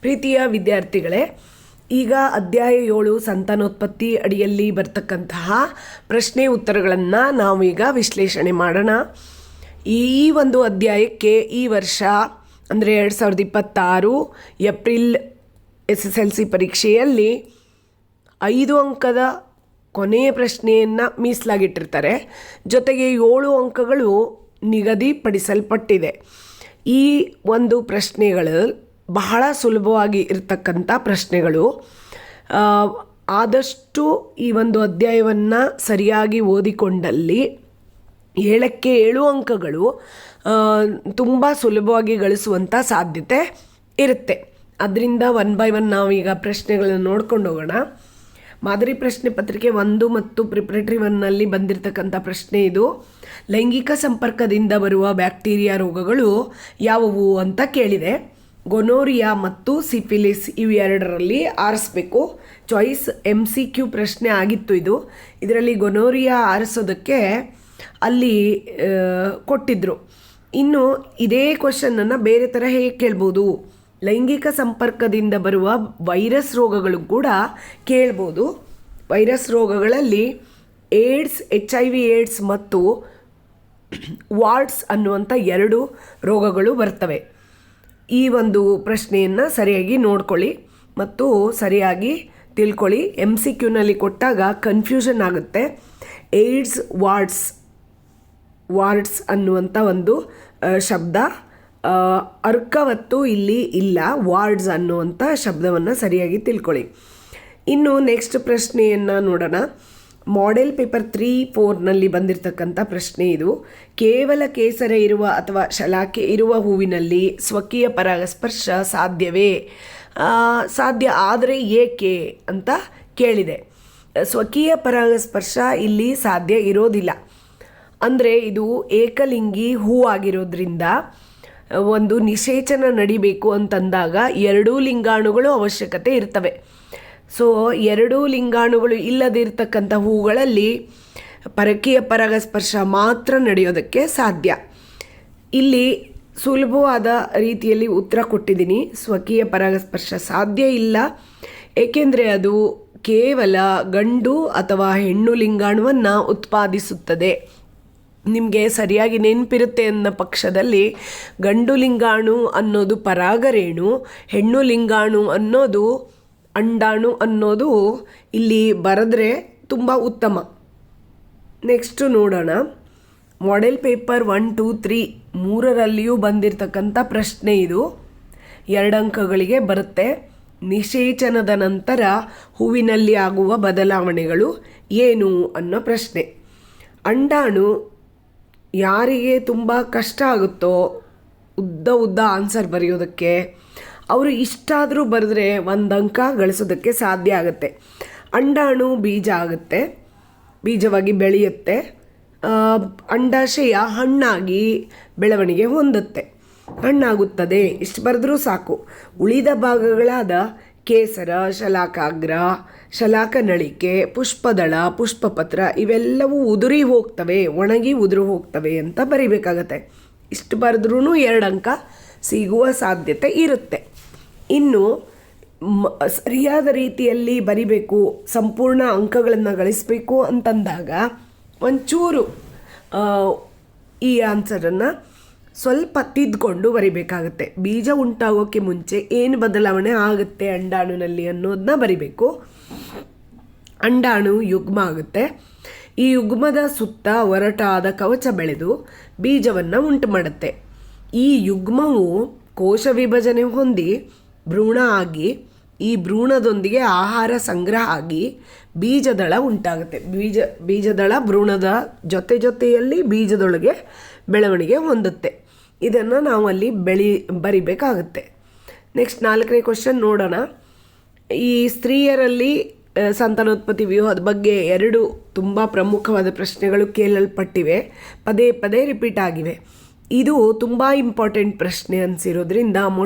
ಪ್ರೀತಿಯ ವಿದ್ಯಾರ್ಥಿಗಳೇ, ಈಗ ಅಧ್ಯಾಯ 7 ಸಂತಾನೋತ್ಪತ್ತಿ ಅಡಿಯಲ್ಲಿ ಬರ್ತಕ್ಕಂತಹ ಪ್ರಶ್ನೆ ಉತ್ತರಗಳನ್ನು ನಾವೀಗ ವಿಶ್ಲೇಷಣೆ ಮಾಡೋಣ. ಈ ಒಂದು ಅಧ್ಯಾಯಕ್ಕೆ ಈ ವರ್ಷ ಅಂದರೆ 2026 ಏಪ್ರಿಲ್ SSLC ಪರೀಕ್ಷೆಯಲ್ಲಿ 5 ಅಂಕದ ಕೊನೆಯ ಪ್ರಶ್ನೆಯನ್ನು ಮೀಸಲಾಗಿಟ್ಟಿರ್ತಾರೆ. ಜೊತೆಗೆ 7 ಅಂಕಗಳು ನಿಗದಿಪಡಿಸಲ್ಪಟ್ಟಿದೆ. ಈ ಒಂದು ಪ್ರಶ್ನೆಗಳು ಬಹಳ ಸುಲಭವಾಗಿ ಇರ್ತಕ್ಕಂಥ ಪ್ರಶ್ನೆಗಳು. ಆದಷ್ಟು ಈ ಒಂದು ಅಧ್ಯಾಯವನ್ನು ಸರಿಯಾಗಿ ಓದಿಕೊಂಡಲ್ಲಿ 7ಕ್ಕೆ 7 ಅಂಕಗಳು ತುಂಬ ಸುಲಭವಾಗಿ ಗಳಿಸುವಂಥ ಸಾಧ್ಯತೆ ಇರುತ್ತೆ. ಅದರಿಂದ 1 by 1 ನಾವೀಗ ಪ್ರಶ್ನೆಗಳನ್ನು ನೋಡ್ಕೊಂಡು ಹೋಗೋಣ. ಮಾದರಿ ಪ್ರಶ್ನೆ ಪತ್ರಿಕೆ 1 ಮತ್ತು ಪ್ರಿಪ್ರೇಟರಿ 1ನಲ್ಲಿ ಬಂದಿರತಕ್ಕಂಥ ಪ್ರಶ್ನೆ ಇದು. ಲೈಂಗಿಕ ಸಂಪರ್ಕದಿಂದ ಬರುವ ಬ್ಯಾಕ್ಟೀರಿಯಾ ರೋಗಗಳು ಯಾವುವು ಅಂತ ಕೇಳಿದೆ. ಗೊನೋರಿಯಾ ಮತ್ತು ಸಿಫಿಲಿಸ್ ಇವೆರಡರಲ್ಲಿ ಆರಿಸ್ಬೇಕು. ಚಾಯ್ಸ್ MCQ ಪ್ರಶ್ನೆ ಆಗಿತ್ತು ಇದು. ಇದರಲ್ಲಿ ಗೊನೋರಿಯಾ ಆರಿಸೋದಕ್ಕೆ ಅಲ್ಲಿ ಕೊಟ್ಟಿದ್ದರು. ಇನ್ನು ಇದೇ ಕ್ವಶನನ್ನು ಬೇರೆ ಥರ ಹೇಗೆ ಕೇಳ್ಬೋದು, ಲೈಂಗಿಕ ಸಂಪರ್ಕದಿಂದ ಬರುವ ವೈರಸ್ ರೋಗಗಳು ಕೂಡ ಕೇಳ್ಬೋದು. ವೈರಸ್ ರೋಗಗಳಲ್ಲಿ ಏಡ್ಸ್, HIV ಏಡ್ಸ್ ಮತ್ತು ವಾರ್ಡ್ಸ್ ಅನ್ನುವಂಥ 2 ರೋಗಗಳು ಬರ್ತವೆ. ಈ ಒಂದು ಪ್ರಶ್ನೆಯನ್ನು ಸರಿಯಾಗಿ ನೋಡ್ಕೊಳ್ಳಿ ಮತ್ತು ಸರಿಯಾಗಿ ತಿಳ್ಕೊಳ್ಳಿ. MCQನಲ್ಲಿ ಕೊಟ್ಟಾಗ ಕನ್ಫ್ಯೂಷನ್ ಆಗುತ್ತೆ. ಏಡ್ಸ್, ವಾರ್ಡ್ಸ್ ಅನ್ನುವಂಥ ಒಂದು ಶಬ್ದ ಅರ್ಕವತ್ತು ಇಲ್ಲಿ ಇಲ್ಲ. ವಾರ್ಡ್ಸ್ ಅನ್ನುವಂಥ ಶಬ್ದವನ್ನು ಸರಿಯಾಗಿ ತಿಳ್ಕೊಳ್ಳಿ. ಇನ್ನು ನೆಕ್ಸ್ಟ್ ಪ್ರಶ್ನೆಯನ್ನು ನೋಡೋಣ. ಮಾಡೆಲ್ ಪೇಪರ್ 3-4ನಲ್ಲಿ ಬಂದಿರತಕ್ಕಂಥ ಪ್ರಶ್ನೆ ಇದು. ಕೇವಲ ಕೇಸರ ಇರುವ ಅಥವಾ ಶಲಾಕೆ ಇರುವ ಹೂವಿನಲ್ಲಿ ಸ್ವಕೀಯ ಪರಾಗಸ್ಪರ್ಶ ಸಾಧ್ಯವೇ? ಸಾಧ್ಯ ಆದರೆ ಏಕೆ ಅಂತ ಕೇಳಿದೆ. ಸ್ವಕೀಯ ಪರಾಗಸ್ಪರ್ಶ ಇಲ್ಲಿ ಸಾಧ್ಯ ಇರೋದಿಲ್ಲ. ಅಂದರೆ ಇದು ಏಕಲಿಂಗಿ ಹೂ ಆಗಿರೋದ್ರಿಂದ ಒಂದು ನಿಷೇಚನ ನಡಿಬೇಕು ಅಂತಂದಾಗ 2 ಲಿಂಗಾಣುಗಳು ಅವಶ್ಯಕತೆ ಇರ್ತವೆ. ಸೊ 2 ಲಿಂಗಾಣುಗಳು ಇಲ್ಲದಿರ್ತಕ್ಕಂಥ ಹೂಗಳಲ್ಲಿ ಪರಕೀಯ ಪರಾಗಸ್ಪರ್ಶ ಮಾತ್ರ ನಡೆಯೋದಕ್ಕೆ ಸಾಧ್ಯ. ಇಲ್ಲಿ ಸುಲಭವಾದ ರೀತಿಯಲ್ಲಿ ಉತ್ತರ ಕೊಟ್ಟಿದ್ದೀನಿ. ಸ್ವಕೀಯ ಪರಾಗಸ್ಪರ್ಶ ಸಾಧ್ಯ ಇಲ್ಲ, ಏಕೆಂದರೆ ಅದು ಕೇವಲ ಗಂಡು ಅಥವಾ ಹೆಣ್ಣು ಲಿಂಗಾಣುವನ್ನು ಉತ್ಪಾದಿಸುತ್ತದೆ. ನಿಮಗೆ ಸರಿಯಾಗಿ ನೆನಪಿರುತ್ತೆ ಅನ್ನೋ ಪಕ್ಷದಲ್ಲಿ ಗಂಡು ಲಿಂಗಾಣು ಅನ್ನೋದು ಪರಾಗರೇಣು, ಹೆಣ್ಣು ಲಿಂಗಾಣು ಅನ್ನೋದು ಅಂಡಾಣು ಅನ್ನೋದು ಇಲ್ಲಿ ಬರೆದ್ರೆ ತುಂಬ ಉತ್ತಮ. ನೆಕ್ಸ್ಟು ನೋಡೋಣ. ಮಾಡೆಲ್ ಪೇಪರ್ 1, 2, 3 3ರಲ್ಲಿಯೂ ಬಂದಿರತಕ್ಕಂಥ ಪ್ರಶ್ನೆ ಇದು. 2 ಅಂಕಗಳಿಗೆ ಬರುತ್ತೆ. ನಿಷೇಚನದ ನಂತರ ಹೂವಿನಲ್ಲಿ ಆಗುವ ಬದಲಾವಣೆಗಳು ಏನು ಅನ್ನೋ ಪ್ರಶ್ನೆ. ಅಂಡಾಣು ಯಾರಿಗೆ ತುಂಬ ಕಷ್ಟ ಆಗುತ್ತೋ ಉದ್ದ ಆನ್ಸರ್ ಬರೆಯೋದಕ್ಕೆ, ಅವರು ಇಷ್ಟಾದರೂ ಬರೆದ್ರೆ 1 ಅಂಕ ಗಳಿಸೋದಕ್ಕೆ ಸಾಧ್ಯ ಆಗುತ್ತೆ. ಅಂಡಾಣು ಬೀಜ ಆಗುತ್ತೆ, ಬೀಜವಾಗಿ ಬೆಳೆಯುತ್ತೆ, ಅಂಡಾಶಯ ಹಣ್ಣಾಗಿ ಬೆಳವಣಿಗೆ ಹೊಂದುತ್ತೆ, ಹಣ್ಣಾಗುತ್ತದೆ. ಇಷ್ಟು ಬರೆದ್ರೂ ಸಾಕು. ಉಳಿದ ಭಾಗಗಳಾದ ಕೇಸರ, ಶಲಾಕಾಗ್ರ, ಶಲಾಕನಳಿಕೆ, ಪುಷ್ಪದಳ, ಪುಷ್ಪಪತ್ರ ಇವೆಲ್ಲವೂ ಉದುರಿ ಹೋಗ್ತವೆ, ಒಣಗಿ ಉದುರು ಹೋಗ್ತವೆ ಅಂತ ಬರಿಬೇಕಾಗತ್ತೆ. ಇಷ್ಟು ಬರೆದ್ರೂ 2 ಅಂಕ ಸಿಗುವ ಸಾಧ್ಯತೆ ಇರುತ್ತೆ. ಇನ್ನು ಸರಿಯಾದ ರೀತಿಯಲ್ಲಿ ಬರಿಬೇಕು, ಸಂಪೂರ್ಣ ಅಂಕಗಳನ್ನು ಗಳಿಸಬೇಕು ಅಂತಂದಾಗ ಒಂಚೂರು ಈ ಆನ್ಸರನ್ನು ಸ್ವಲ್ಪ ತಿದ್ದುಕೊಂಡು ಬರಿಬೇಕಾಗತ್ತೆ. ಬೀಜ ಉಂಟಾಗೋಕ್ಕೆ ಮುಂಚೆ ಏನು ಬದಲಾವಣೆ ಆಗುತ್ತೆ ಅಂಡಾಣುನಲ್ಲಿ ಅನ್ನೋದನ್ನ ಬರಿಬೇಕು. ಅಂಡಾಣು ಯುಗ್ಮ ಆಗುತ್ತೆ. ಈ ಯುಗ್ಮದ ಸುತ್ತ ಒರಟಾದ ಕವಚ ಬೆಳೆದು ಬೀಜವನ್ನು ಉಂಟು ಮಾಡುತ್ತೆ. ಈ ಯುಗ್ಮವು ಕೋಶ ವಿಭಜನೆ ಹೊಂದಿ ಭ್ರೂಣ ಆಗಿ, ಈ ಭ್ರೂಣದೊಂದಿಗೆ ಆಹಾರ ಸಂಗ್ರಹ ಆಗಿ ಬೀಜದಳ ಉಂಟಾಗುತ್ತೆ. ಬೀಜದಳ ಭ್ರೂಣದ ಜೊತೆಯಲ್ಲಿ ಬೀಜದೊಳಗೆ ಬೆಳವಣಿಗೆ ಹೊಂದುತ್ತೆ. ಇದನ್ನು ನಾವು ಅಲ್ಲಿ ಬರಿಬೇಕಾಗುತ್ತೆ. ನೆಕ್ಸ್ಟ್ 4ನೇ ಕ್ವಶನ್ ನೋಡೋಣ. ಈ ಸ್ತ್ರೀಯರಲ್ಲಿ ಸಂತಾನೋತ್ಪತ್ತಿ ವ್ಯೂಹದ ಬಗ್ಗೆ 2 ತುಂಬ ಪ್ರಮುಖವಾದ ಪ್ರಶ್ನೆಗಳು ಕೇಳಲ್ಪಟ್ಟಿವೆ, ಪದೇ ರಿಪೀಟ್ ಆಗಿವೆ. ಇದು ತುಂಬ ಇಂಪಾರ್ಟೆಂಟ್ ಪ್ರಶ್ನೆ ಅನಿಸಿರೋದ್ರಿಂದ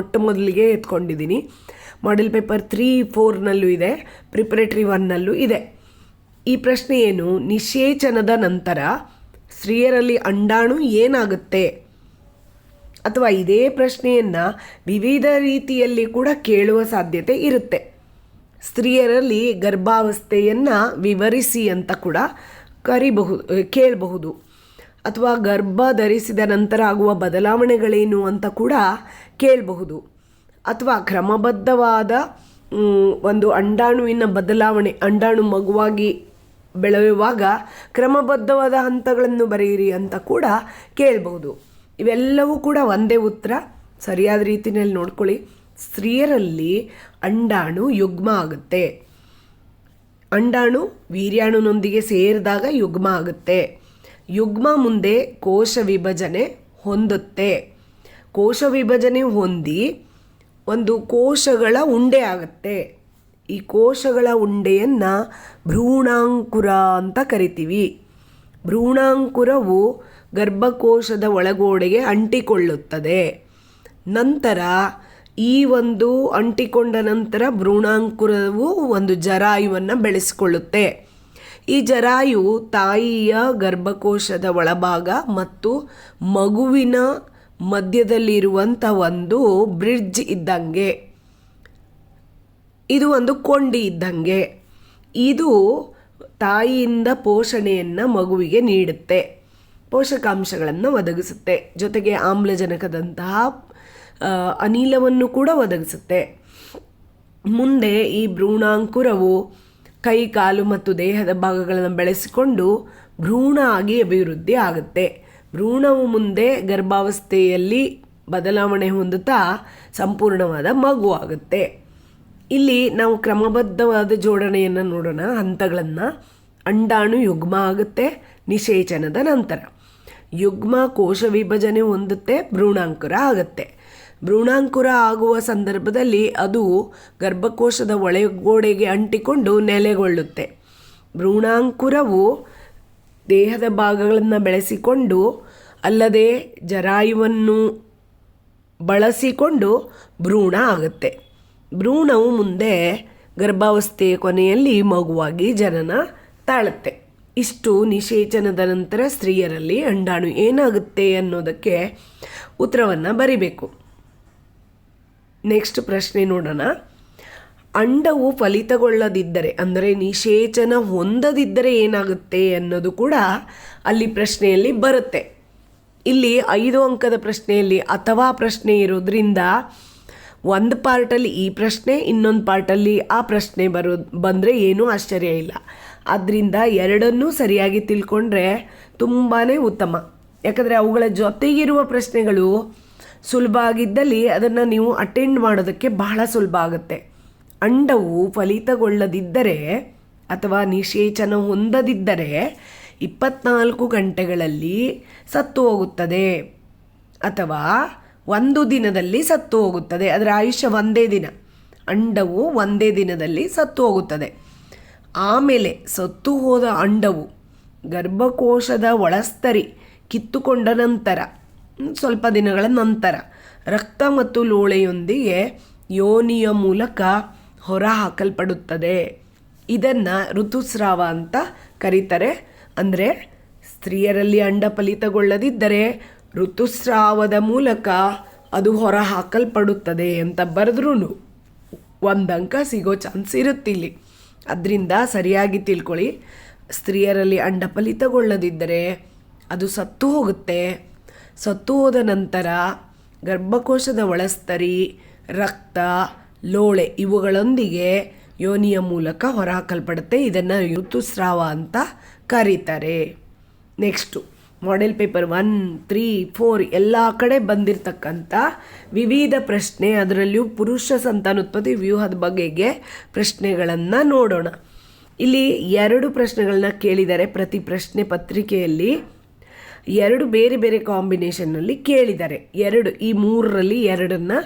ಮೊದಲಿಗೆ ಎತ್ಕೊಂಡಿದ್ದೀನಿ. ಮಾಡೆಲ್ ಪೇಪರ್ 3-4ನಲ್ಲೂ ಇದೆ, ಪ್ರಿಪ್ರೇಟರಿ 1ನಲ್ಲೂ ಇದೆ. ಈ ಪ್ರಶ್ನೆ ಏನು? ನಿಷೇಚನದ ನಂತರ ಸ್ತ್ರೀಯರಲ್ಲಿ ಅಂಡಾಣು ಏನಾಗುತ್ತೆ ಅಥವಾ ಇದೇ ಪ್ರಶ್ನೆಯನ್ನು ವಿವಿಧ ರೀತಿಯಲ್ಲಿ ಕೂಡ ಕೇಳುವ ಸಾಧ್ಯತೆ ಇರುತ್ತೆ. ಸ್ತ್ರೀಯರಲ್ಲಿ ಗರ್ಭಾವಸ್ಥೆಯನ್ನು ವಿವರಿಸಿ ಅಂತ ಕೂಡ ಕೇಳಬಹುದು. ಅಥವಾ ಗರ್ಭ ಧರಿಸಿದ ನಂತರ ಆಗುವ ಬದಲಾವಣೆಗಳೇನು ಅಂತ ಕೂಡ ಕೇಳಬಹುದು. ಅಥವಾ ಕ್ರಮಬದ್ಧವಾದ ಒಂದು ಅಂಡಾಣುವಿನ ಬದಲಾವಣೆ, ಅಂಡಾಣು ಮಗುವಾಗಿ ಬೆಳೆಯುವಾಗ ಕ್ರಮಬದ್ಧವಾದ ಹಂತಗಳನ್ನು ಬರೆಯಿರಿ ಅಂತ ಕೂಡ ಕೇಳಬಹುದು. ಇವೆಲ್ಲವೂ ಕೂಡ ಒಂದೇ ಉತ್ತರ. ಸರಿಯಾದ ರೀತಿಯಲ್ಲಿ ನೋಡ್ಕೊಳ್ಳಿ. ಸ್ತ್ರೀಯರಲ್ಲಿ ಅಂಡಾಣು ಯುಗ್ಮ ಆಗುತ್ತೆ. ಅಂಡಾಣು ವೀರ್ಯಾಣುನೊಂದಿಗೆ ಸೇರಿದಾಗ ಯುಗ್ಮ ಆಗುತ್ತೆ. ಯುಗ್ಮ ಮುಂದೆ ಕೋಶ ವಿಭಜನೆ ಹೊಂದುತ್ತೆ. ಕೋಶ ವಿಭಜನೆ ಹೊಂದಿ ಒಂದು ಕೋಶಗಳ ಉಂಡೆ ಆಗುತ್ತೆ. ಈ ಕೋಶಗಳ ಉಂಡೆಯನ್ನು ಭ್ರೂಣಾಂಕುರ ಅಂತ ಕರಿತೀವಿ. ಭ್ರೂಣಾಂಕುರವು ಗರ್ಭಕೋಶದ ಒಳಗೋಡೆಗೆ ಅಂಟಿಕೊಳ್ಳುತ್ತದೆ. ನಂತರ ಈ ಒಂದು ಅಂಟಿಕೊಂಡ ನಂತರ ಭ್ರೂಣಾಂಕುರವು ಒಂದು ಜರಾಯುವನ್ನು ಬೆಳೆಸಿಕೊಳ್ಳುತ್ತೆ. ಈ ಜರಾಯು ತಾಯಿಯ ಗರ್ಭಕೋಶದ ಒಳಭಾಗ ಮತ್ತು ಮಗುವಿನ ಮಧ್ಯದಲ್ಲಿರುವಂಥ ಒಂದು ಬ್ರಿಡ್ಜ್ ಇದ್ದಂಗೆ, ಇದು ಒಂದು ಕೊಂಡಿ ಇದ್ದಂಗೆ. ಇದು ತಾಯಿಯಿಂದ ಪೋಷಣೆಯನ್ನು ಮಗುವಿಗೆ ನೀಡುತ್ತೆ, ಪೋಷಕಾಂಶಗಳನ್ನು ಒದಗಿಸುತ್ತೆ, ಜೊತೆಗೆ ಆಮ್ಲಜನಕದಂತಹ ಅನಿಲವನ್ನು ಕೂಡ ಒದಗಿಸುತ್ತೆ. ಮುಂದೆ ಈ ಭ್ರೂಣಾಂಕುರವು ಕೈ ಕಾಲು ಮತ್ತು ದೇಹದ ಭಾಗಗಳನ್ನು ಬೆಳೆಸಿಕೊಂಡು ಭ್ರೂಣ ಆಗಿ ಅಭಿವೃದ್ಧಿ ಆಗುತ್ತೆ. ಭ್ರೂಣವು ಮುಂದೆ ಗರ್ಭಾವಸ್ಥೆಯಲ್ಲಿ ಬದಲಾವಣೆ ಹೊಂದುತ್ತಾ ಸಂಪೂರ್ಣವಾದ ಮಗು ಆಗುತ್ತೆ. ಇಲ್ಲಿ ನಾವು ಕ್ರಮಬದ್ಧವಾದ ಜೋಡಣೆಯನ್ನು ನೋಡೋಣ, ಹಂತಗಳನ್ನು. ಅಂಡಾಣು ಯುಗ್ಮ ಆಗುತ್ತೆ ನಿಷೇಚನದ ನಂತರ. ಯುಗ್ಮ ಕೋಶ ವಿಭಜನೆ ಹೊಂದುತ್ತೆ, ಭ್ರೂಣಾಂಕುರ ಆಗುತ್ತೆ. ಭ್ರೂಣಾಂಕುರ ಆಗುವ ಸಂದರ್ಭದಲ್ಲಿ ಅದು ಗರ್ಭಕೋಶದ ಒಳಗೋಡೆಗೆ ಅಂಟಿಕೊಂಡು ನೆಲೆಗೊಳ್ಳುತ್ತೆ. ಭ್ರೂಣಾಂಕುರವು ದೇಹದ ಭಾಗಗಳನ್ನು ಬೆಳೆಸಿಕೊಂಡು ಅಲ್ಲದೆ ಜರಾಯುವನ್ನು ಬಳಸಿಕೊಂಡು ಭ್ರೂಣ ಆಗುತ್ತೆ. ಭ್ರೂಣವು ಮುಂದೆ ಗರ್ಭಾವಸ್ಥೆಯ ಕೊನೆಯಲ್ಲಿ ಮಗುವಾಗಿ ಜನನ ತಾಳುತ್ತೆ. ಇಷ್ಟು ನಿಷೇಚನದ ನಂತರ ಸ್ತ್ರೀಯರಲ್ಲಿ ಅಂಡಾಣು ಏನಾಗುತ್ತೆ ಅನ್ನೋದಕ್ಕೆ ಉತ್ತರವನ್ನು ಬರಿಬೇಕು. ನೆಕ್ಸ್ಟ್ ಪ್ರಶ್ನೆ ನೋಡೋಣ. ಅಂಡವು ಫಲಿತಗೊಳ್ಳದಿದ್ದರೆ, ಅಂದರೆ ನಿಷೇಚನ ಹೊಂದದಿದ್ದರೆ ಏನಾಗುತ್ತೆ ಅನ್ನೋದು ಕೂಡ ಅಲ್ಲಿ ಪ್ರಶ್ನೆಯಲ್ಲಿ ಬರುತ್ತೆ. ಇಲ್ಲಿ 5 ಅಂಕದ ಪ್ರಶ್ನೆಯಲ್ಲಿ ಅಥವಾ ಪ್ರಶ್ನೆ ಇರೋದ್ರಿಂದ ಒಂದು ಪಾರ್ಟಲ್ಲಿ ಈ ಪ್ರಶ್ನೆ, ಇನ್ನೊಂದು ಪಾರ್ಟಲ್ಲಿ ಆ ಪ್ರಶ್ನೆ ಬಂದರೆ ಏನೂ ಆಶ್ಚರ್ಯ ಇಲ್ಲ. ಆದ್ದರಿಂದ ಎರಡನ್ನೂ ಸರಿಯಾಗಿ ತಿಳ್ಕೊಂಡ್ರೆ ತುಂಬಾ ಉತ್ತಮ. ಯಾಕಂದರೆ ಅವುಗಳ ಜೊತೆಗಿರುವ ಪ್ರಶ್ನೆಗಳು ಸುಲಭ ಆಗಿದ್ದಲ್ಲಿ ಅದನ್ನು ನೀವು ಅಟೆಂಡ್ ಮಾಡೋದಕ್ಕೆ ಬಹಳ ಸುಲಭ ಆಗುತ್ತೆ. ಅಂಡವು ಫಲಿತಗೊಳ್ಳದಿದ್ದರೆ ಅಥವಾ ನಿಷೇಚನ ಹೊಂದದಿದ್ದರೆ 24 ಗಂಟೆಗಳಲ್ಲಿ ಸತ್ತು ಹೋಗುತ್ತದೆ ಅಥವಾ 1 ದಿನದಲ್ಲಿ ಸತ್ತು ಹೋಗುತ್ತದೆ. ಅದರ ಆಯುಷ್ಯ 1 ದಿನ. ಅಂಡವು 1 ದಿನದಲ್ಲಿ ಸತ್ತು ಹೋಗುತ್ತದೆ. ಆಮೇಲೆ ಸತ್ತು ಹೋದ ಅಂಡವು ಗರ್ಭಕೋಶದ ಒಳಸ್ತರಿ ಕಿತ್ತುಕೊಂಡ ನಂತರ ಸ್ವಲ್ಪ ದಿನಗಳ ನಂತರ ರಕ್ತ ಮತ್ತು ಲೋಳೆಯೊಂದಿಗೆ ಯೋನಿಯ ಮೂಲಕ ಹೊರ ಹಾಕಲ್ಪಡುತ್ತದೆ. ಇದನ್ನು ಋತುಸ್ರಾವ ಅಂತ ಕರೀತಾರೆ. ಅಂದರೆ ಸ್ತ್ರೀಯರಲ್ಲಿ ಅಂಡ ಫಲಿತಗೊಳ್ಳದಿದ್ದರೆ ಋತುಸ್ರಾವದ ಮೂಲಕ ಅದು ಹೊರ ಹಾಕಲ್ಪಡುತ್ತದೆ ಅಂತ ಬರೆದ್ರೂ 1 ಅಂಕ ಸಿಗೋ ಚಾನ್ಸ್ ಇರುತ್ತಿಲ್ಲಿ. ಅದರಿಂದ ಸರಿಯಾಗಿ ತಿಳ್ಕೊಳ್ಳಿ. ಸ್ತ್ರೀಯರಲ್ಲಿ ಅಂಡ ಫಲಿತಗೊಳ್ಳದಿದ್ದರೆ ಅದು ಸತ್ತು ಹೋಗುತ್ತೆ. ಸತ್ತು ಹೋದ ನಂತರ ಗರ್ಭಕೋಶದ ಒಳಸ್ತರಿ, ರಕ್ತ, ಲೋಳೆ ಇವುಗಳೊಂದಿಗೆ ಯೋನಿಯ ಮೂಲಕ ಹೊರಹಾಕಲ್ಪಡುತ್ತೆ. ಇದನ್ನು ಋತುಸ್ರಾವ ಅಂತ ಕರೀತಾರೆ. ನೆಕ್ಸ್ಟು ಮಾಡೆಲ್ ಪೇಪರ್ 1, 3, 4 ಎಲ್ಲ ಕಡೆ ಬಂದಿರತಕ್ಕಂಥ ವಿವಿಧ ಪ್ರಶ್ನೆ, ಅದರಲ್ಲಿಯೂ ಪುರುಷ ಸಂತಾನೋತ್ಪತ್ತಿ ವ್ಯೂಹದ ಬಗೆಗೆ ಪ್ರಶ್ನೆಗಳನ್ನು ನೋಡೋಣ. ಇಲ್ಲಿ 2 ಪ್ರಶ್ನೆಗಳನ್ನ ಕೇಳಿದ್ದಾರೆ. ಪ್ರತಿ ಪ್ರಶ್ನೆ ಪತ್ರಿಕೆಯಲ್ಲಿ 2 ಬೇರೆ ಬೇರೆ ಕಾಂಬಿನೇಷನ್ನಲ್ಲಿ ಕೇಳಿದ್ದಾರೆ. ಈ 3ರಲ್ಲಿ 2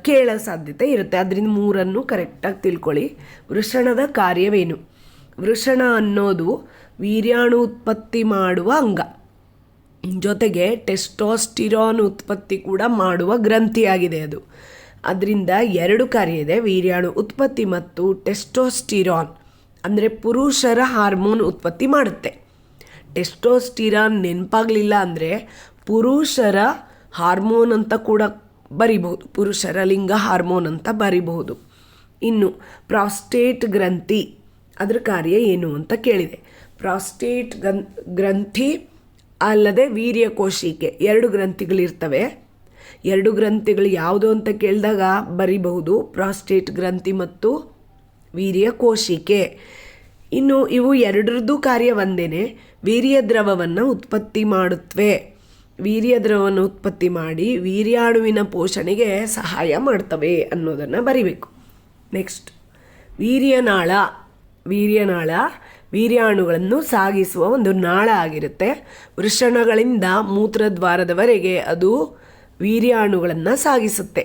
ಕೇಳೋ ಸಾಧ್ಯತೆ ಇರುತ್ತೆ. ಅದರಿಂದ 3 ಕರೆಕ್ಟಾಗಿ ತಿಳ್ಕೊಳ್ಳಿ. ವೃಷಣದ ಕಾರ್ಯವೇನು? ವೃಷಣ ಅನ್ನೋದು ವೀರ್ಯಾಣು ಉತ್ಪತ್ತಿ ಮಾಡುವ ಅಂಗ, ಜೊತೆಗೆ ಟೆಸ್ಟೋಸ್ಟಿರಾನ್ ಉತ್ಪತ್ತಿ ಕೂಡ ಮಾಡುವ ಗ್ರಂಥಿಯಾಗಿದೆ ಅದು. ಅದರಿಂದ 2 ಕಾರ್ಯ ಇದೆ, ವೀರ್ಯಾಣು ಉತ್ಪತ್ತಿ ಮತ್ತು ಟೆಸ್ಟೋಸ್ಟಿರಾನ್. ಅಂದರೆ ಪುರುಷರ ಹಾರ್ಮೋನ್ ಉತ್ಪತ್ತಿ ಮಾಡುತ್ತೆ. ಟೆಸ್ಟೋಸ್ಟಿರಾನ್ ನೆನಪಾಗಲಿಲ್ಲ ಅಂದರೆ ಪುರುಷರ ಹಾರ್ಮೋನ್ ಅಂತ ಕೂಡ ಬರಿಬಹುದು, ಪುರುಷರ ಲಿಂಗ ಹಾರ್ಮೋನ್ ಅಂತ ಬರಿಬಹುದು. ಇನ್ನು ಪ್ರಾಸ್ಟೇಟ್ ಗ್ರಂಥಿ, ಅದರ ಕಾರ್ಯ ಏನು ಅಂತ ಕೇಳಿದೆ. ಪ್ರಾಸ್ಟೇಟ್ ಗ್ರಂಥಿ ಅಲ್ಲದೆ ವೀರ್ಯಕೋಶಿಕೆ, 2 ಗ್ರಂಥಿಗಳಿರ್ತವೆ. 2 ಗ್ರಂಥಿಗಳು ಯಾವುದು ಅಂತ ಕೇಳಿದಾಗ ಬರಿಬಹುದು, ಪ್ರಾಸ್ಟೇಟ್ ಗ್ರಂಥಿ ಮತ್ತು ವೀರ್ಯಕೋಶಿಕೆ. ಇನ್ನು ಇವು ಎರಡರದ್ದು ಕಾರ್ಯ ಒಂದೇ, ವೀರ್ಯ ದ್ರವವನ್ನು ಉತ್ಪತ್ತಿ ಮಾಡುತ್ತವೆ. ವೀರ್ಯ ದ್ರವವನ್ನು ಉತ್ಪತ್ತಿ ಮಾಡಿ ವೀರ್ಯಾಣುವಿನ ಪೋಷಣೆಗೆ ಸಹಾಯ ಮಾಡ್ತವೆ ಅನ್ನೋದನ್ನು ಬರಿಬೇಕು. ನೆಕ್ಸ್ಟ್ ವೀರ್ಯನಾಳ. ವೀರ್ಯಾಣುಗಳನ್ನು ಸಾಗಿಸುವ ಒಂದು ನಾಳ ಆಗಿರುತ್ತೆ. ವೃಷಣಗಳಿಂದ ಮೂತ್ರದ್ವಾರದವರೆಗೆ ಅದು ವೀರ್ಯಾಣುಗಳನ್ನು ಸಾಗಿಸುತ್ತೆ,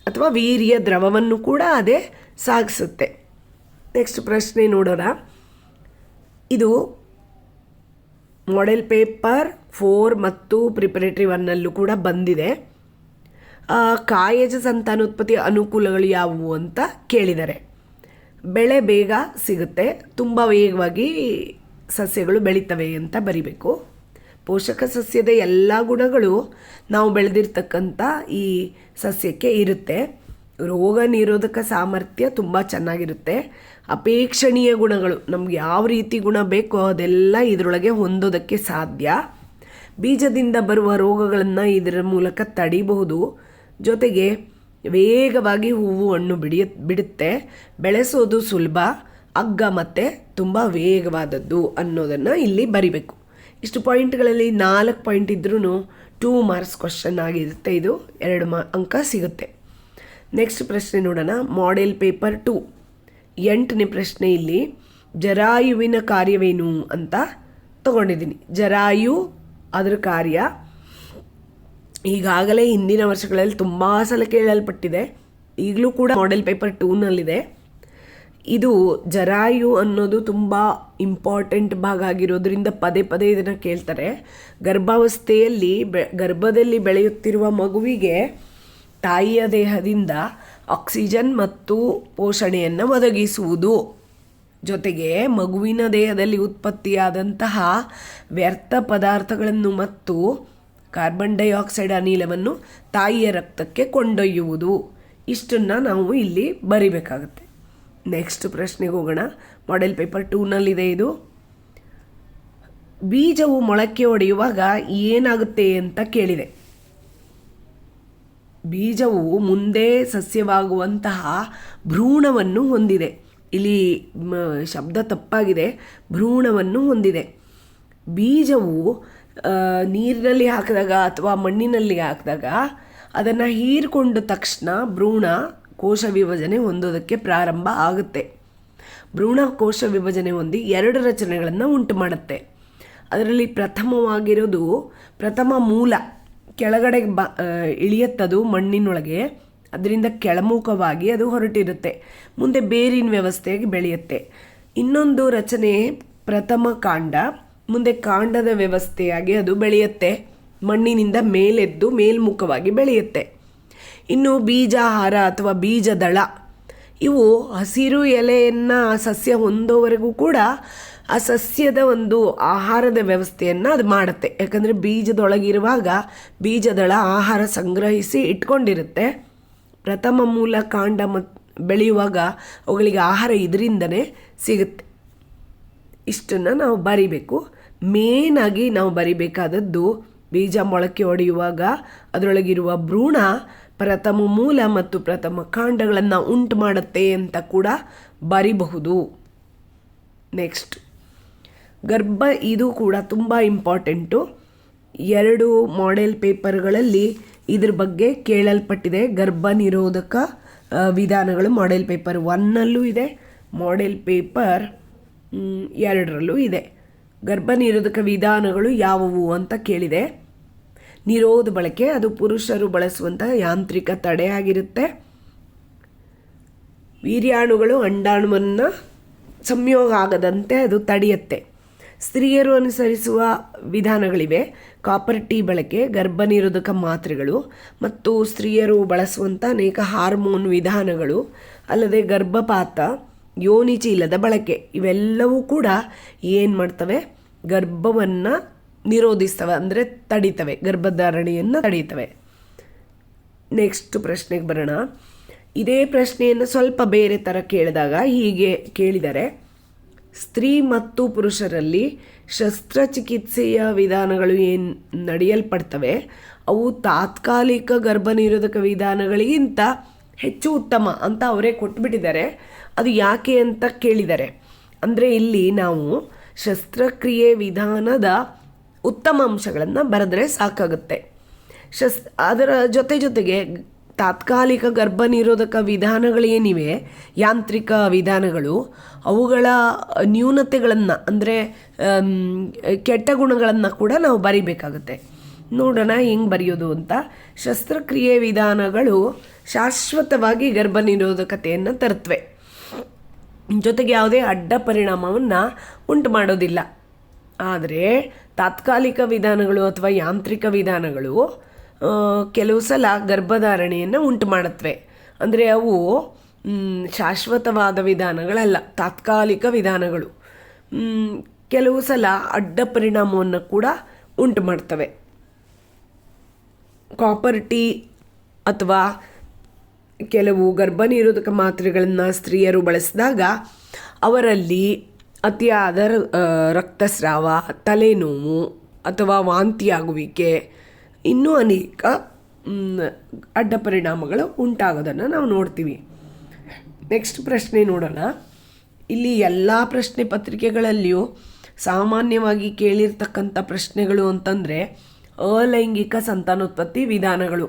ಅಥವಾ ವೀರ್ಯ ದ್ರವವನ್ನು ಕೂಡ ಅದೇ ಸಾಗಿಸುತ್ತೆ. ನೆಕ್ಸ್ಟ್ ಪ್ರಶ್ನೆ ನೋಡೋಣ. ಇದು ಮಾಡೆಲ್ ಪೇಪರ್ 4 ಮತ್ತು ಪ್ರಿಪರೇಟರಿ 1 ಕೂಡ ಬಂದಿದೆ. ಕಾಯಜ ಸಂತಾನೋತ್ಪತ್ತಿ ಅನುಕೂಲಗಳು ಯಾವುವು ಅಂತ ಕೇಳಿದ್ದಾರೆ. ಬೆಳೆ ಬೇಗ ಸಿಗುತ್ತೆ, ತುಂಬ ವೇಗವಾಗಿ ಸಸ್ಯಗಳು ಬೆಳೀತವೆ ಅಂತ ಬರಿಬೇಕು. ಪೋಷಕ ಸಸ್ಯದ ಎಲ್ಲ ಗುಣಗಳು ನಾವು ಬೆಳೆದಿರ್ತಕ್ಕಂಥ ಈ ಸಸ್ಯಕ್ಕೆ ಇರುತ್ತೆ. ರೋಗ ನಿರೋಧಕ ಸಾಮರ್ಥ್ಯ ತುಂಬ ಚೆನ್ನಾಗಿರುತ್ತೆ. ಅಪೇಕ್ಷಣೀಯ ಗುಣಗಳು, ನಮ್ಗೆ ಯಾವ ರೀತಿ ಗುಣ ಬೇಕೋ ಅದೆಲ್ಲ ಇದರೊಳಗೆ ಹೊಂದೋದಕ್ಕೆ ಸಾಧ್ಯ. ಬೀಜದಿಂದ ಬರುವ ರೋಗಗಳನ್ನು ಇದರ ಮೂಲಕ ತಡಿಬಹುದು. ಜೊತೆಗೆ ವೇಗವಾಗಿ ಹೂವು ಹಣ್ಣು ಬಿಡುತ್ತೆ. ಬೆಳೆಸೋದು ಸುಲಭ, ಅಗ್ಗ ಮತ್ತು ತುಂಬ ವೇಗವಾದದ್ದು ಅನ್ನೋದನ್ನು ಇಲ್ಲಿ ಬರಿಬೇಕು. ಇಷ್ಟು ಪಾಯಿಂಟ್ಗಳಲ್ಲಿ 4 ಪಾಯಿಂಟ್ ಇದ್ರೂ 2 ಮಾರ್ಕ್ಸ್ ಕ್ವಶನ್ ಆಗಿರುತ್ತೆ. ಇದು 2 ಅಂಕ ಸಿಗುತ್ತೆ. ನೆಕ್ಸ್ಟ್ ಪ್ರಶ್ನೆ ನೋಡೋಣ. ಮಾಡೆಲ್ ಪೇಪರ್ 2 8ನೇ ಪ್ರಶ್ನೆ. ಇಲ್ಲಿ ಜರಾಯುವಿನ ಕಾರ್ಯವೇನು ಅಂತ ತಗೊಂಡಿದ್ದೀನಿ. ಜರಾಯು ಅದರ ಕಾರ್ಯ ಈಗಾಗಲೇ ಹಿಂದಿನ ವರ್ಷಗಳಲ್ಲಿ ತುಂಬ ಸಲ ಕೇಳಲ್ಪಟ್ಟಿದೆ, ಈಗಲೂ ಕೂಡ ಮಾಡೆಲ್ ಪೇಪರ್ 2ನಲ್ಲಿದೆ. ಇದು ಜರಾಯು ಅನ್ನೋದು ತುಂಬ ಇಂಪಾರ್ಟೆಂಟ್ ಭಾಗ ಆಗಿರೋದ್ರಿಂದ ಪದೇ ಪದೇ ಇದನ್ನು ಕೇಳ್ತಾರೆ. ಗರ್ಭಾವಸ್ಥೆಯಲ್ಲಿ ಗರ್ಭದಲ್ಲಿ ಬೆಳೆಯುತ್ತಿರುವ ಮಗುವಿಗೆ ತಾಯಿಯ ದೇಹದಿಂದ ಆಕ್ಸಿಜನ್ ಮತ್ತು ಪೋಷಣೆಯನ್ನು ಒದಗಿಸುವುದು, ಜೊತೆಗೆ ಮಗುವಿನ ದೇಹದಲ್ಲಿ ಉತ್ಪತ್ತಿಯಾದಂತಹ ವ್ಯರ್ಥ ಪದಾರ್ಥಗಳನ್ನು ಮತ್ತು ಕಾರ್ಬನ್ ಡೈಆಕ್ಸೈಡ್ ಅನಿಲವನ್ನು ತಾಯಿಯ ರಕ್ತಕ್ಕೆ ಕೊಂಡೊಯ್ಯುವುದು. ಇಷ್ಟನ್ನು ನಾವು ಇಲ್ಲಿ ಬರಿಬೇಕಾಗುತ್ತೆ. ನೆಕ್ಸ್ಟ್ ಪ್ರಶ್ನೆಗೆ ಹೋಗೋಣ. ಮಾಡೆಲ್ ಪೇಪರ್ 2ನಲ್ಲಿದೆ ಇದು. ಬೀಜವು ಮೊಳಕೆ ಒಡೆಯುವಾಗ ಏನಾಗುತ್ತೆ ಅಂತ ಕೇಳಿದೆ. ಬೀಜವು ಮುಂದೆ ಸಸ್ಯವಾಗುವಂತಹ ಭ್ರೂಣವನ್ನು ಹೊಂದಿದೆ. ಇಲ್ಲಿ ಶಬ್ದ ತಪ್ಪಾಗಿದೆ, ಭ್ರೂಣವನ್ನು ಹೊಂದಿದೆ. ಬೀಜವು ನೀರಿನಲ್ಲಿ ಹಾಕಿದಾಗ ಅಥವಾ ಮಣ್ಣಿನಲ್ಲಿ ಹಾಕಿದಾಗ ಅದನ್ನು ಹೀರಿಕೊಂಡ ತಕ್ಷಣ ಭ್ರೂಣ ಕೋಶ ವಿಭಜನೆ ಹೊಂದೋದಕ್ಕೆ ಪ್ರಾರಂಭ ಆಗುತ್ತೆ. ಭ್ರೂಣ ಕೋಶ ವಿಭಜನೆ ಹೊಂದಿ 2 ರಚನೆಗಳನ್ನು ಉಂಟು ಮಾಡುತ್ತೆ. ಅದರಲ್ಲಿ ಪ್ರಥಮವಾಗಿರೋದು ಪ್ರಥಮ ಮೂಲ, ಕೆಳಗಡೆ ಇಳಿಯತ್ತದು ಮಣ್ಣಿನೊಳಗೆ, ಅದರಿಂದ ಕೆಳಮುಖವಾಗಿ ಅದು ಹೊರಟಿರುತ್ತೆ. ಮುಂದೆ ಬೇರಿನ ವ್ಯವಸ್ಥೆಯಾಗಿ ಬೆಳೆಯುತ್ತೆ. ಇನ್ನೊಂದು ರಚನೆ ಪ್ರಥಮ ಕಾಂಡ, ಮುಂದೆ ಕಾಂಡದ ವ್ಯವಸ್ಥೆಯಾಗಿ ಅದು ಬೆಳೆಯುತ್ತೆ. ಮಣ್ಣಿನಿಂದ ಮೇಲೆದ್ದು ಮೇಲ್ಮುಖವಾಗಿ ಬೆಳೆಯುತ್ತೆ. ಇನ್ನು ಬೀಜಾಹಾರ ಅಥವಾ ಬೀಜದಳ, ಇವು ಹಸಿರು ಎಲೆಯನ್ನು ಸಸ್ಯ ಹೊಂದೋವರೆಗೂ ಕೂಡ ಆ ಸಸ್ಯದ ಒಂದು ಆಹಾರದ ವ್ಯವಸ್ಥೆಯನ್ನು ಅದು ಮಾಡುತ್ತೆ. ಯಾಕಂದರೆ ಬೀಜದೊಳಗಿರುವಾಗ ಬೀಜದಳ ಆಹಾರ ಸಂಗ್ರಹಿಸಿ ಇಟ್ಕೊಂಡಿರುತ್ತೆ. ಪ್ರಥಮ ಮೂಲ ಕಾಂಡ ಬೆಳೆಯುವಾಗ ಅವುಗಳಿಗೆ ಆಹಾರ ಇದರಿಂದನೇ ಸಿಗುತ್ತೆ. ಇಷ್ಟನ್ನು ನಾವು ಬರಿಬೇಕು. ಮೇನಾಗಿ ನಾವು ಬರಿಬೇಕಾದದ್ದು ಬೀಜ ಮೊಳಕೆ ಒಡೆಯುವಾಗ ಅದರೊಳಗಿರುವ ಭ್ರೂಣ ಪ್ರಥಮ ಮೂಲ ಮತ್ತು ಪ್ರಥಮ ಕಾಂಡಗಳನ್ನು ಉಂಟು ಮಾಡುತ್ತೆ ಅಂತ ಕೂಡ ಬರಿಬಹುದು. ನೆಕ್ಸ್ಟ್ ಗರ್ಭ, ಇದು ಕೂಡ ತುಂಬ ಇಂಪಾರ್ಟೆಂಟು. 2 ಮಾಡೆಲ್ ಪೇಪರ್ಗಳಲ್ಲಿ ಇದ್ರ ಬಗ್ಗೆ ಕೇಳಲ್ಪಟ್ಟಿದೆ. ಗರ್ಭ ನಿರೋಧಕ ವಿಧಾನಗಳು ಮಾಡೆಲ್ ಪೇಪರ್ 1ನಲ್ಲೂ ಇದೆ, ಮಾಡೆಲ್ ಪೇಪರ್ 2ರಲ್ಲೂ ಇದೆ. ಗರ್ಭ ನಿರೋಧಕ ವಿಧಾನಗಳು ಯಾವುವು ಅಂತ ಕೇಳಿದೆ. ನಿರೋಧ ಬಳಕೆ, ಅದು ಪುರುಷರು ಬಳಸುವಂಥ ಯಾಂತ್ರಿಕ ತಡೆಯಾಗಿರುತ್ತೆ. ವೀರ್ಯಾಣುಗಳು ಅಂಡಾಣುವನ್ನು ಸಂಯೋಗ ಆಗದಂತೆ ಅದು ತಡೆಯುತ್ತೆ. ಸ್ತ್ರೀಯರು ಅನುಸರಿಸುವ ವಿಧಾನಗಳಿವೆ. ಕಾಪರ್ ಟೀ ಬಳಕೆ, ಗರ್ಭ ನಿರೋಧಕ ಮಾತ್ರೆಗಳು ಮತ್ತು ಸ್ತ್ರೀಯರು ಬಳಸುವಂಥ ಅನೇಕ ಹಾರ್ಮೋನ್ ವಿಧಾನಗಳು, ಅಲ್ಲದೆ ಗರ್ಭಪಾತ, ಯೋನಿ ಚೀಲದ ಬಳಕೆ, ಇವೆಲ್ಲವೂ ಕೂಡ ಏನು ಮಾಡ್ತವೆ, ಗರ್ಭವನ್ನು ನಿರೋಧಿಸ್ತವೆ, ಅಂದರೆ ತಡೀತವೆ, ಗರ್ಭಧಾರಣೆಯನ್ನು ತಡೀತವೆ. ನೆಕ್ಸ್ಟ್ ಪ್ರಶ್ನೆಗೆ ಬರೋಣ. ಇದೇ ಪ್ರಶ್ನೆಯನ್ನು ಸ್ವಲ್ಪ ಬೇರೆ ಥರ ಕೇಳಿದಾಗ ಹೀಗೆ ಕೇಳಿದರೆ, ಸ್ತ್ರೀ ಮತ್ತು ಪುರುಷರಲ್ಲಿ ಶಸ್ತ್ರಚಿಕಿತ್ಸೆಯ ವಿಧಾನಗಳು ಏನು ನಡೆಯಲ್ಪಡ್ತವೆ ಅವು ತಾತ್ಕಾಲಿಕ ಗರ್ಭನಿರೋಧಕ ವಿಧಾನಗಳಿಗಿಂತ ಹೆಚ್ಚು ಉತ್ತಮ ಅಂತ ಅವರೇ ಕೊಟ್ಬಿಟ್ಟಿದ್ದಾರೆ. ಅದು ಯಾಕೆ ಅಂತ ಕೇಳಿದ್ದಾರೆ. ಅಂದರೆ ಇಲ್ಲಿ ನಾವು ಶಸ್ತ್ರಕ್ರಿಯೆ ವಿಧಾನದ ಉತ್ತಮ ಅಂಶಗಳನ್ನು ಬರೆದ್ರೆ ಸಾಕಾಗುತ್ತೆ. ಅದರ ಜೊತೆಗೆ ತಾತ್ಕಾಲಿಕ ಗರ್ಭನಿರೋಧಕ ವಿಧಾನಗಳೇನಿವೆ, ಯಾಂತ್ರಿಕ ವಿಧಾನಗಳು, ಅವುಗಳ ನ್ಯೂನತೆಗಳನ್ನು ಅಂದರೆ ಕೆಟ್ಟ ಗುಣಗಳನ್ನು ಕೂಡ ನಾವು ಬರಿಬೇಕಾಗುತ್ತೆ. ನೋಡೋಣ ಹೆಂಗೆ ಬರೆಯೋದು ಅಂತ. ಶಸ್ತ್ರಕ್ರಿಯೆ ವಿಧಾನಗಳು ಶಾಶ್ವತವಾಗಿ ಗರ್ಭನಿರೋಧಕತೆಯನ್ನು ತರುತ್ತವೆ, ಜೊತೆಗೆ ಯಾವುದೇ ಅಡ್ಡ ಪರಿಣಾಮವನ್ನು ಉಂಟು ಮಾಡೋದಿಲ್ಲ. ಆದರೆ ತಾತ್ಕಾಲಿಕ ವಿಧಾನಗಳು ಅಥವಾ ಯಾಂತ್ರಿಕ ವಿಧಾನಗಳು ಕೆಲವು ಸಲ ಗರ್ಭಧಾರಣೆಯನ್ನು ಉಂಟು ಮಾಡುತ್ತವೆ. ಅಂದರೆ ಅವು ಶಾಶ್ವತವಾದ ವಿಧಾನಗಳಲ್ಲ, ತಾತ್ಕಾಲಿಕ ವಿಧಾನಗಳು. ಕೆಲವು ಸಲ ಅಡ್ಡ ಪರಿಣಾಮವನ್ನು ಕೂಡ ಉಂಟು ಮಾಡ್ತವೆ. ಕಾಪರ್ ಟೀ ಅಥವಾ ಕೆಲವು ಗರ್ಭನಿರೋಧಕ ಮಾತ್ರೆಗಳನ್ನು ಸ್ತ್ರೀಯರು ಬಳಸಿದಾಗ ಅವರಲ್ಲಿ ಅತಿಯಾದ ರಕ್ತಸ್ರಾವ, ತಲೆನೋವು ಅಥವಾ ವಾಂತಿಯಾಗುವಿಕೆ, ಇನ್ನೂ ಅನೇಕ ಅಡ್ಡ ಪರಿಣಾಮಗಳು ಉಂಟಾಗೋದನ್ನು ನಾವು ನೋಡ್ತೀವಿ. ನೆಕ್ಸ್ಟ್ ಪ್ರಶ್ನೆ ನೋಡೋಣ. ಇಲ್ಲಿ ಎಲ್ಲ ಪ್ರಶ್ನೆ ಪತ್ರಿಕೆಗಳಲ್ಲಿಯೂ ಸಾಮಾನ್ಯವಾಗಿ ಕೇಳಿರ್ತಕ್ಕಂಥ ಪ್ರಶ್ನೆಗಳು ಅಂತಂದರೆ ಅಲೈಂಗಿಕ ಸಂತಾನೋತ್ಪತ್ತಿ ವಿಧಾನಗಳು.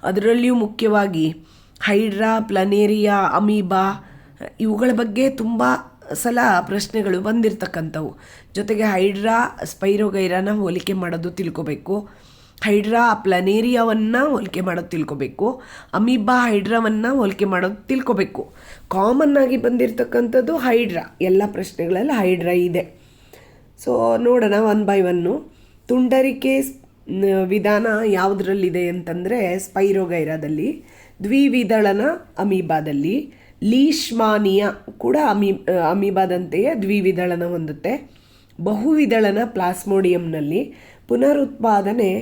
ಅದರಲ್ಲಿಯೂ ಮುಖ್ಯವಾಗಿ ಹೈಡ್ರಾ, ಪ್ಲನೇರಿಯಾ, ಅಮೀಬಾ ಇವುಗಳ ಬಗ್ಗೆ ತುಂಬ ಸಲ ಪ್ರಶ್ನೆಗಳು ಬಂದಿರತಕ್ಕಂಥವು. ಜೊತೆಗೆ ಹೈಡ್ರಾ ಸ್ಪೈರೋಗೈರಾನ ಹೋಲಿಕೆ ಮಾಡೋದು ತಿಳ್ಕೊಬೇಕು, ಹೈಡ್ರಾ ಪ್ಲನೇರಿಯಾವನ್ನು ಹೋಲಿಕೆ ಮಾಡೋದು ತಿಳ್ಕೊಬೇಕು, ಅಮೀಬಾ ಹೈಡ್ರಾವನ್ನು ಹೋಲಿಕೆ ಮಾಡೋದು ತಿಳ್ಕೊಬೇಕು. ಕಾಮನ್ ಆಗಿ ಬಂದಿರತಕ್ಕಂಥದ್ದು ಹೈಡ್ರಾ, ಎಲ್ಲ ಪ್ರಶ್ನೆಗಳಲ್ಲಿ ಹೈಡ್ರಾ ಇದೆ. ಸೊ ನೋಡೋಣ ಒನ್ ಬೈ ಒನ್ನು. ತುಂಡರಿಕೆ ವಿಧಾನ ಯಾವುದರಲ್ಲಿದೆ ಅಂತಂದರೆ ಸ್ಪೈರೋಗೈರಾದಲ್ಲಿ, ದ್ವಿವಿದಳನ ಅಮೀಬಾದಲ್ಲಿ, ಲೀಶ್ಮಾನಿಯಾ ಕೂಡ ಅಮೀಬಾದಂತೆಯೇ ದ್ವಿವಿದಳನ ಹೊಂದುತ್ತೆ, ಬಹುವಿದಳನ ಪ್ಲಾಸ್ಮೋಡಿಯಂನಲ್ಲಿ, ಪುನರುತ್ಪಾದನೆ